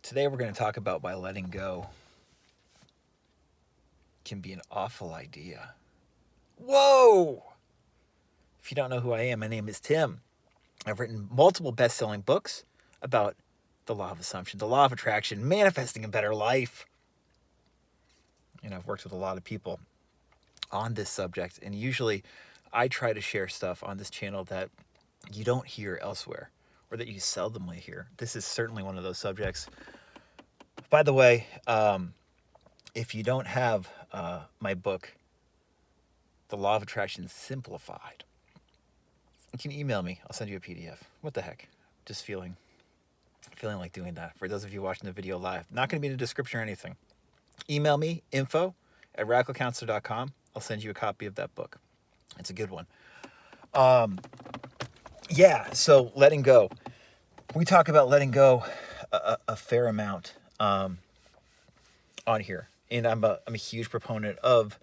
Today we're going to talk about why letting go can be an awful idea. Whoa! If you don't know who I am, my name is Tim. I've written multiple best-selling books about the law of assumption, the law of attraction, manifesting a better life. And I've worked with a lot of people on this subject, and usually I try to share stuff on this channel that you don't hear elsewhere or that you seldomly hear. This is certainly one of those subjects. By the way, if you don't have my book, The Law of Attraction Simplified, you can email me. I'll send you a PDF. What the heck? Just feeling like doing that. For those of you watching the video live, not going to be in the description or anything. Email me, info@radicalcounselor.com. I'll send you a copy of that book. It's a good one. So letting go. We talk about letting go a fair amount on here. And I'm a huge proponent of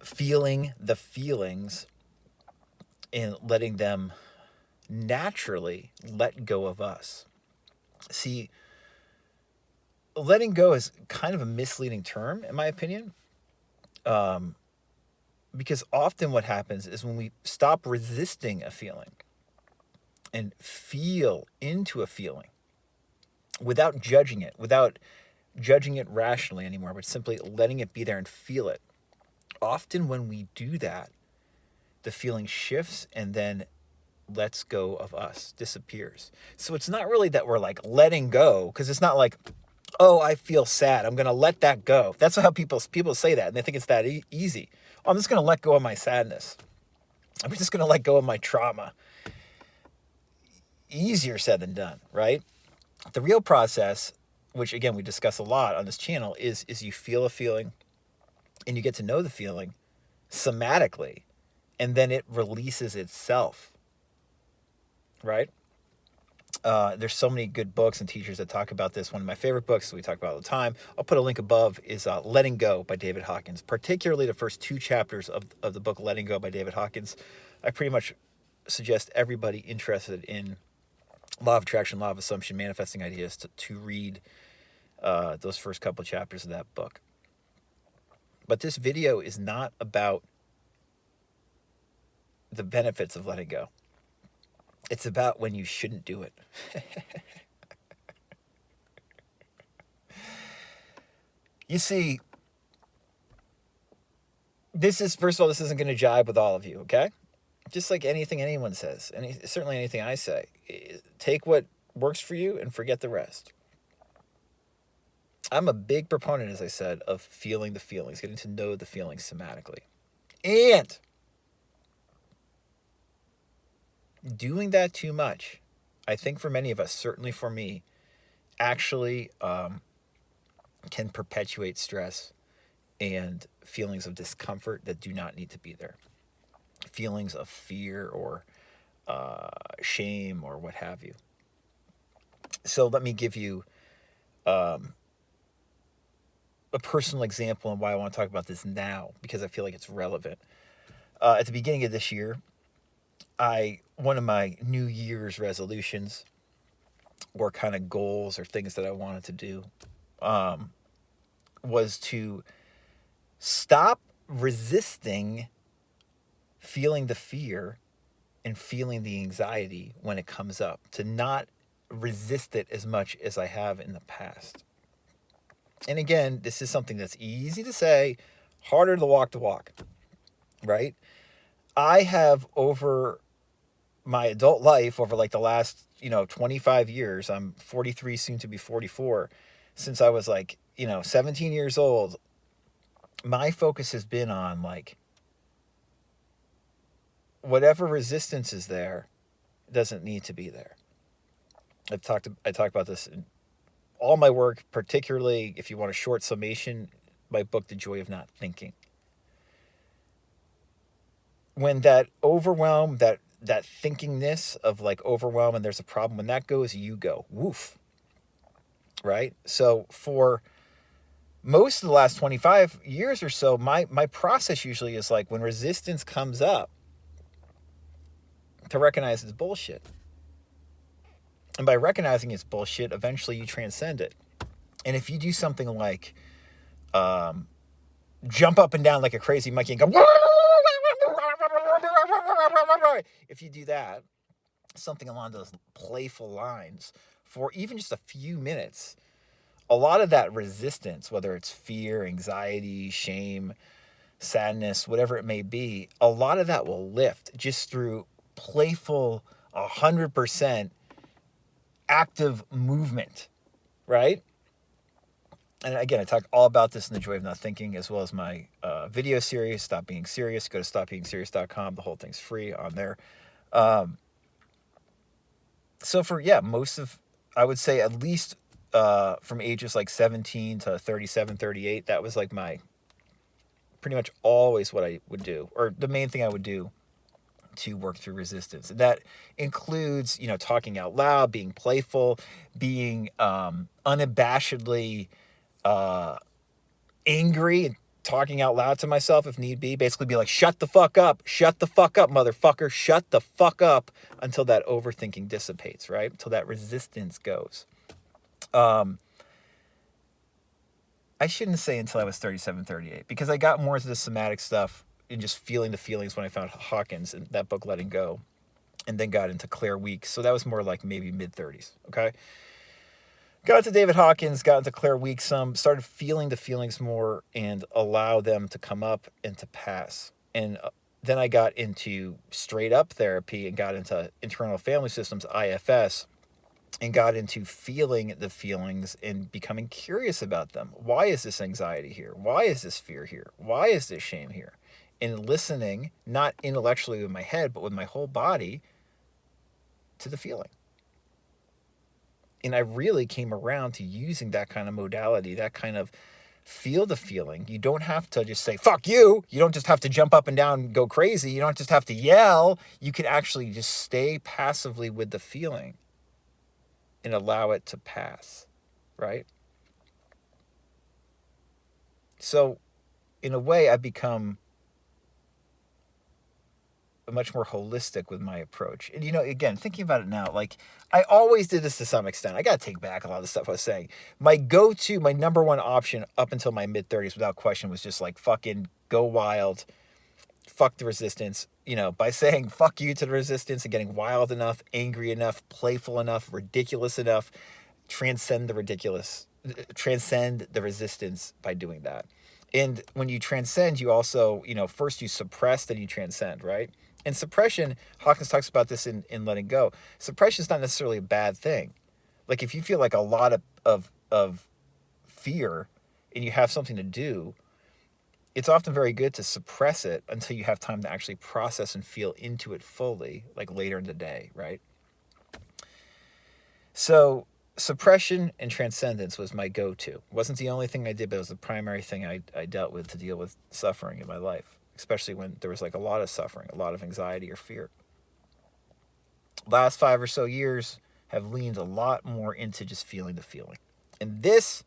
feeling the feelings and letting them naturally let go of us. See, letting go is kind of a misleading term, in my opinion, because often what happens is when we stop resisting a feeling and feel into a feeling without judging it rationally anymore, but simply letting it be there and feel it. Often when we do that, the feeling shifts and then lets go of us, disappears. So it's not really that we're like letting go, because it's not like, oh, I feel sad, I'm going to let that go. That's how people say that, and they think it's that easy. Oh, I'm just going to let go of my sadness. I'm just going to let go of my trauma. Easier said than done, right? The real process, which again we discuss a lot on this channel, is you feel a feeling and you get to know the feeling somatically, and then it releases itself, right? There's so many good books and teachers that talk about this. One of my favorite books that we talk about all the time, I'll put a link above, is Letting Go by David Hawkins. Particularly the first 2 chapters of the book Letting Go by David Hawkins. I pretty much suggest everybody interested in law of attraction, law of assumption, manifesting ideas to read those first couple chapters of that book. But this video is not about the benefits of letting go. It's about when you shouldn't do it. You see, first of all, this isn't going to jibe with all of you, okay? Just like anything anyone says, and certainly anything I say, take what works for you and forget the rest. I'm a big proponent, as I said, of feeling the feelings, getting to know the feelings somatically. And doing that too much, I think for many of us, certainly for me, actually can perpetuate stress and feelings of discomfort that do not need to be there. Feelings of fear or shame or what have you. So let me give you a personal example on why I want to talk about this now, because I feel like it's relevant. At the beginning of this year, one of my New Year's resolutions, or kind of goals or things that I wanted to do, was to stop resisting feeling the fear and feeling the anxiety when it comes up, to not resist it as much as I have in the past. And again, this is something that's easy to say, harder to walk, right? I have, over my adult life, over like the last, 25 years, I'm 43, soon to be 44, since I was 17 years old, my focus has been on whatever resistance is there doesn't need to be there. I talk about this in all my work, particularly if you want a short summation, my book, The Joy of Not Thinking. When that overwhelm, that thinkingness of overwhelm and there's a problem, when that goes, you go, woof, right? So for most of the last 25 years or so, my process usually is when resistance comes up, to recognize it's bullshit. And by recognizing it's bullshit, eventually you transcend it. And if you do something like jump up and down like a crazy monkey and go, if you do that, something along those playful lines for even just a few minutes, a lot of that resistance, whether it's fear, anxiety, shame, sadness, whatever it may be, a lot of that will lift just through playful, 100% active movement, right? And again, I talk all about this in The Joy of Not Thinking, as well as my video series, Stop Being Serious. Go to stopbeingserious.com. The whole thing's free on there. So for, most of, I would say at least from ages like 17 to 37, 38, that was like my, pretty much always what I would do, or the main thing I would do to work through resistance. And that includes, talking out loud, being playful, being unabashedly angry and talking out loud to myself if need be. Basically be like, shut the fuck up, motherfucker, shut the fuck up, until that overthinking dissipates, right? Until that resistance goes. I shouldn't say until I was 37, 38, because I got more into the somatic stuff and just feeling the feelings when I found Hawkins and that book, Letting Go, and then got into Claire Weeks. So that was more like maybe mid-30s, okay? Got into David Hawkins, got into Claire Weeks some, started feeling the feelings more and allow them to come up and to pass. And then I got into straight up therapy and got into internal family systems, IFS, and got into feeling the feelings and becoming curious about them. Why is this anxiety here? Why is this fear here? Why is this shame here? And listening, not intellectually with my head, but with my whole body, to the feeling. And I really came around to using that kind of modality, that kind of feel the feeling. You don't have to just say, fuck you. You don't just have to jump up and down and go crazy. You don't just have to yell. You can actually just stay passively with the feeling and allow it to pass, right? So, in a way, I've become much more holistic with my approach. And, again, thinking about it now, like, I always did this to some extent. I got to take back a lot of the stuff I was saying. My go-to, my number one option up until my mid-30s, without question, was just like, fucking go wild, fuck the resistance, by saying fuck you to the resistance and getting wild enough, angry enough, playful enough, ridiculous enough, transcend the resistance by doing that. And when you transcend, you also, first you suppress, then you transcend, right? And suppression, Hawkins talks about this in Letting Go. Suppression is not necessarily a bad thing. Like if you feel like a lot of fear and you have something to do, it's often very good to suppress it until you have time to actually process and feel into it fully, like later in the day, right? So suppression and transcendence was my go-to. It wasn't the only thing I did, but it was the primary thing I dealt with to deal with suffering in my life, especially when there was like a lot of suffering, a lot of anxiety or fear. Last 5 or so years have leaned a lot more into just feeling the feeling. And this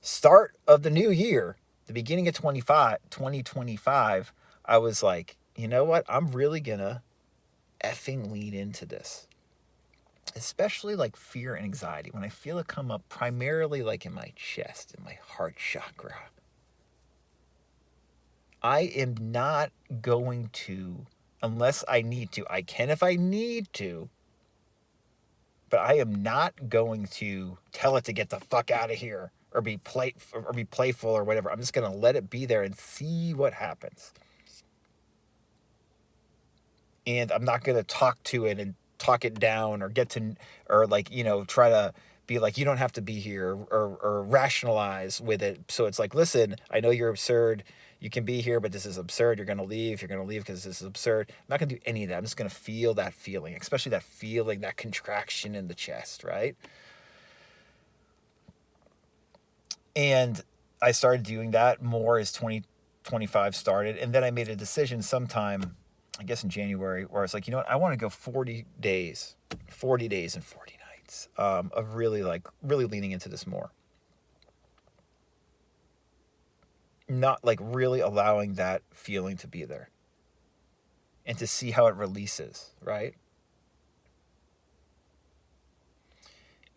start of the new year, the beginning of 2025, I was like, you know what? I'm really gonna effing lean into this. Especially like fear and anxiety, when I feel it come up primarily like in my chest, in my heart chakra. I am not going to, unless I need to. I can if I need to, but I am not going to tell it to get the fuck out of here or be playful or whatever. I'm just going to let it be there and see what happens. And I'm not going to talk to it and talk it down or try to be like, you don't have to be here or rationalize with it. So it's like, listen, I know you're absurd. You can be here, but this is absurd. You're going to leave. You're going to leave because this is absurd. I'm not going to do any of that. I'm just going to feel that feeling, especially that feeling, that contraction in the chest, right? And I started doing that more as 2025 started. And then I made a decision sometime, I guess in January, where I was like, you know what? I want to go 40 days and 40 nights of really leaning into this more. Not like really allowing that feeling to be there and to see how it releases, right?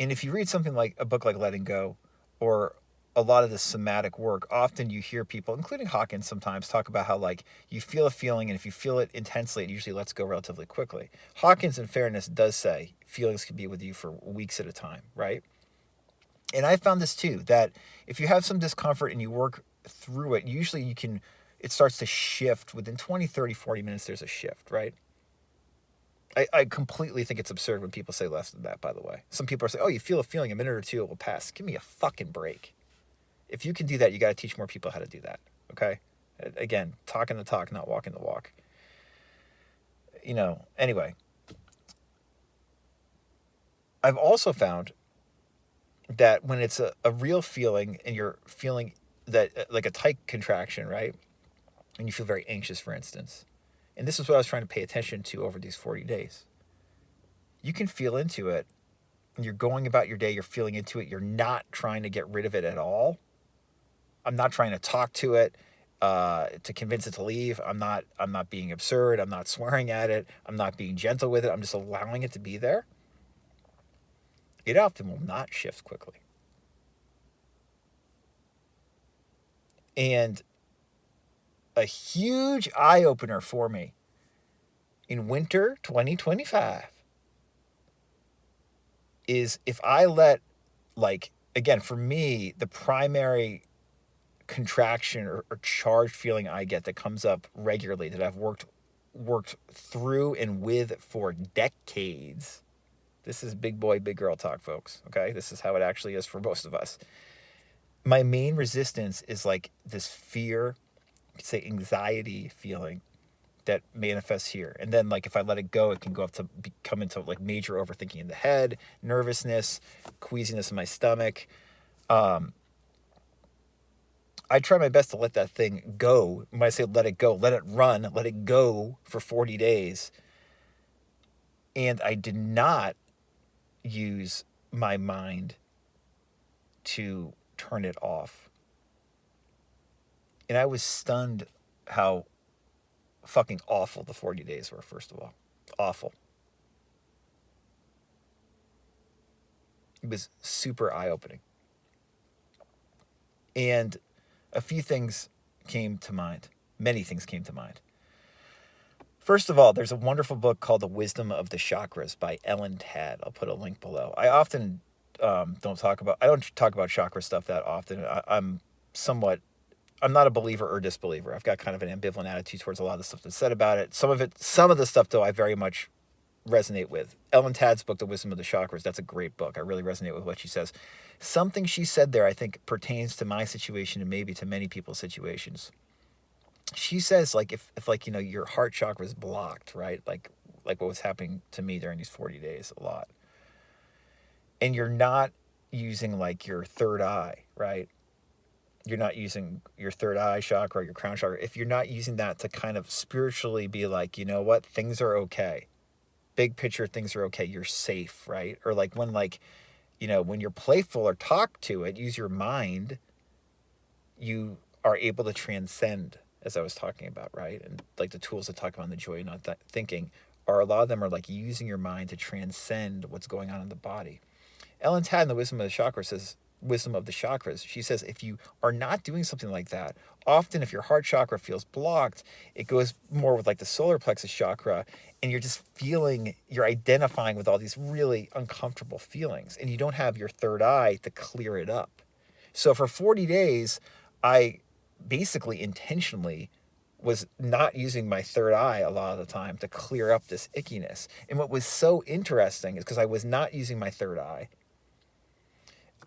And if you read something like a book like Letting Go, or a lot of the somatic work, often you hear people, including Hawkins sometimes, talk about how like you feel a feeling, and if you feel it intensely, it usually lets go relatively quickly. Hawkins, in fairness, does say feelings can be with you for weeks at a time, right? And I found this too, that if you have some discomfort and you work through it, usually it starts to shift within 20, 30, 40 minutes, there's a shift, right? I completely think it's absurd when people say less than that, by the way. Some people are saying, oh, you feel a feeling, a minute or two, it will pass. Give me a fucking break. If you can do that, you got to teach more people how to do that, okay? Again, talking the talk, not walking the walk. Anyway. I've also found that when it's a real feeling and you're feeling that, like a tight contraction, right? And you feel very anxious, for instance. And this is what I was trying to pay attention to over these 40 days. You can feel into it, and you're going about your day, you're feeling into it, you're not trying to get rid of it at all. I'm not trying to talk to it to convince it to leave. I'm not being absurd. I'm not swearing at it. I'm not being gentle with it. I'm just allowing it to be there. It often will not shift quickly. And a huge eye-opener for me in winter 2025 is if I let, like, again, for me, the primary contraction or charged feeling I get that comes up regularly, that I've worked through and with for decades. This is big boy, big girl talk, folks. Okay? This is how it actually is for most of us. My main resistance is like this fear, you could say anxiety feeling that manifests here. And then, like, if I let it go, it can go up to come into like major overthinking in the head, nervousness, queasiness in my stomach. I try my best to let that thing go. When I say let it go, let it run, let it go for 40 days. And I did not use my mind to turn it off. And I was stunned how fucking awful the 40 days were, first of all. Awful. It was super eye-opening. And a few things came to mind. Many things came to mind. First of all, there's a wonderful book called The Wisdom of the Chakras by Ellen Tadd. I'll put a link below. I often don't talk about chakra stuff that often. I'm not a believer or disbeliever. I've got kind of an ambivalent attitude towards a lot of the stuff that's said about it. Some of the stuff, though, I very much resonate with. Ellen Tadd's book, The Wisdom of the Chakras, that's a great book. I really resonate with what she says. Something she said there, I think, pertains to my situation and maybe to many people's situations. She says, like, if your heart chakra is blocked, right? Like what was happening to me during these 40 days a lot. And you're not using, like, your third eye, right? You're not using your third eye chakra, your crown chakra. If you're not using that to kind of spiritually be like, you know what, things are okay. Big picture, things are okay. You're safe, right? Or like when you're playful or talk to it, use your mind, you are able to transcend, as I was talking about, right? And like the tools that talk about in the Joy of Not Thinking, a lot of them are like using your mind to transcend what's going on in the body. Ellen Tadd in The Wisdom of the Chakras, she says, if you are not doing something like that, often if your heart chakra feels blocked, it goes more with like the solar plexus chakra, and you're identifying with all these really uncomfortable feelings, and you don't have your third eye to clear it up. So for 40 days, I basically intentionally was not using my third eye a lot of the time to clear up this ickiness. And what was so interesting is because I was not using my third eye,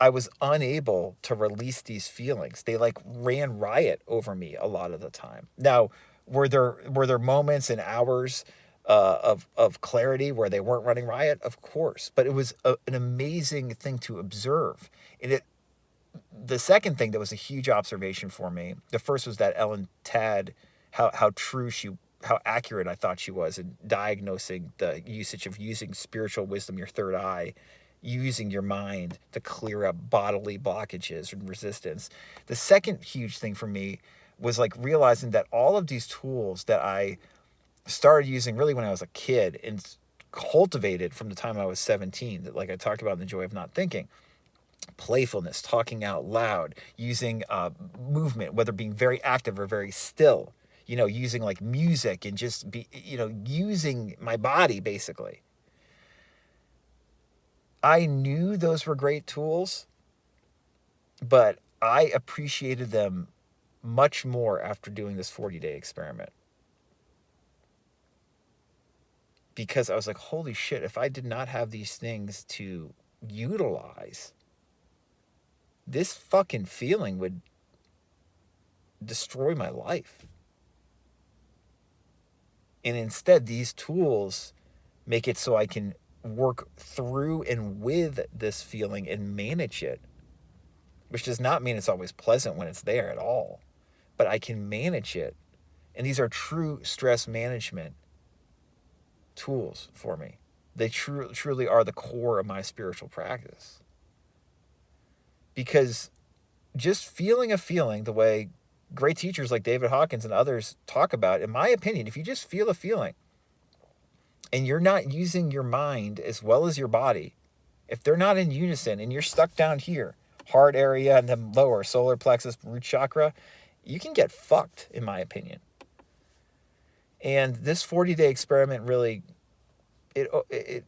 I was unable to release these feelings. They like ran riot over me a lot of the time. Now, were there moments and hours of clarity where they weren't running riot? Of course, but it was an amazing thing to observe. And the second thing that was a huge observation for me, the first was that Ellen Tadd, how accurate I thought she was in diagnosing the usage of using spiritual wisdom, your third eye, using your mind to clear up bodily blockages and resistance. The second huge thing for me was like realizing that all of these tools that I started using really when I was a kid and cultivated from the time I was 17, that, like I talked about in The Joy of Not Thinking. Playfulness, talking out loud, using movement, whether being very active or very still, using like music and just using my body basically. I knew those were great tools, but I appreciated them much more after doing this 40-day experiment. Because I was like, holy shit, if I did not have these things to utilize, this fucking feeling would destroy my life. And instead, these tools make it so I can work through and with this feeling and manage it, which does not mean it's always pleasant when it's there at all, but I can manage it. And these are true stress management tools for me. They truly are the core of my spiritual practice. Because just feeling a feeling the way great teachers like David Hawkins and others talk about, in my opinion, if you just feel a feeling and you're not using your mind as well as your body, if they're not in unison and you're stuck down here, heart area and then lower, solar plexus, root chakra, you can get fucked, in my opinion. And this 40-day experiment really, it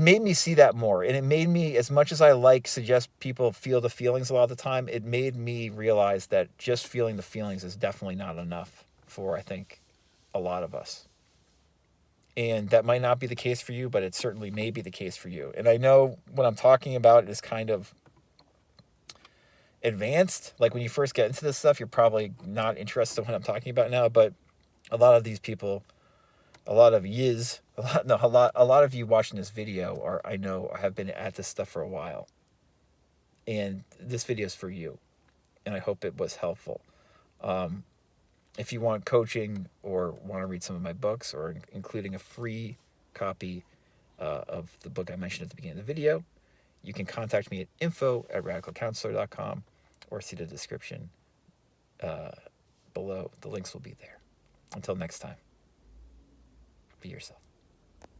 made me see that more. And it made me, as much as I suggest people feel the feelings a lot of the time, it made me realize that just feeling the feelings is definitely not enough for, I think, a lot of us. And that might not be the case for you, but it certainly may be the case for you. And I know what I'm talking about is kind of advanced. Like when you first get into this stuff, you're probably not interested in what I'm talking about now, but a lot of these people, a lot of of you watching this video I know have been at this stuff for a while. And this video is for you. And I hope it was helpful. If you want coaching or want to read some of my books, or including a free copy of the book I mentioned at the beginning of the video, you can contact me at info@radicalcounselor.com or see the description below. The links will be there. Until next time, be yourself.